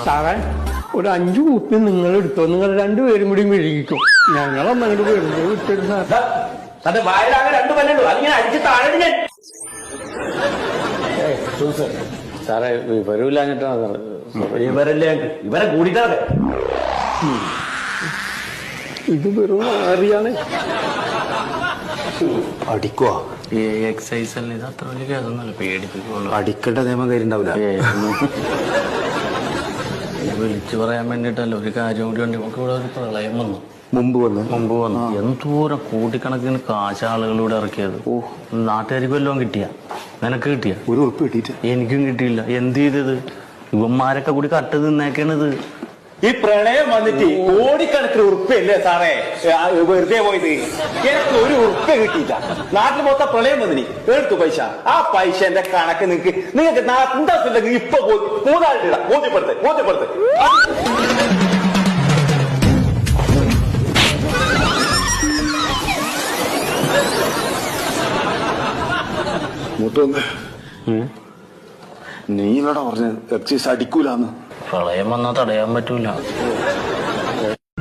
സാറേ ഒരു 5 കുപ്പി നിങ്ങൾ എടുത്തോ, നിങ്ങൾ രണ്ടുപേരും കൂടി മെഴുകിക്കും. ഞങ്ങളമ്മനോട് വെറുതെ വിട്ടൊരു തന്റെ വായിലാകെ 2 പല്ലുള്ളൂ, അതിങ്ങനെ അടിച്ച് താഴെ ഞാൻ. സാറേ വിവരമില്ലാഞ്ഞിട്ടാണ്. ഇവരല്ലേ ഇവരെ കൂടിയിട്ടാണ്. ഇത് വെറും അറിയാണ്. അടിക്കോ? ഈ എക്സസൈസ് അല്ലേ, ഇത് അത്ര വലിയ കേസൊന്നുമല്ല, പേടിപ്പിക്കുള്ളൂ. അടിക്കേണ്ട നിയമം കയ്യിലുണ്ടാവില്ല. വിളിച്ചു പറയാൻ വേണ്ടിട്ടല്ല, ഒരു കാര്യം കൂടി ഉണ്ട്. നമുക്ക് ഇവിടെ ഒരു പ്രളയം വന്നു, മുമ്പ് വന്നു. എന്തോരം കോടിക്കണക്കിന് കാശ് ആളുകളിലൂടെ ഇറക്കിയത്. നാട്ടുകാർക്ക് വല്ലതും കിട്ടിയ? നിനക്ക് കിട്ടിയ? ഒരു ഉറപ്പ് കിട്ടിയിട്ട് എനിക്കും കിട്ടിയില്ല. എന്ത് ചെയ്തത്? ഇവന്മാരൊക്കെ കൂടി കട്ട് തിന്നേക്കണത്. ഈ പ്രളയം വന്നിട്ട് കോടിക്കണക്കിന് ഉറുപ്പല്ലേ സാറേ വെറുതെ പോയത്? എനിക്ക് ഒരു ഉറുപ്പ കിട്ടിയില്ല. നാട്ടിൽ മൊത്തം പ്രളയം വന്നിനി, എടുത്തു പൈസ. ആ പൈസന്റെ കണക്ക് നിങ്ങൾക്ക് എന്താ ഇപ്പൊ 3 ആളിടാ. ബോധ്യപ്പെടുത്ത്. മൂട്ടൊന്ന് നീ ഇവിടെ പറഞ്ഞ എക്സൈസ് അടിക്കൂലെന്ന്. പ്രളയം വന്നാൽ തടയാൻ പറ്റൂല.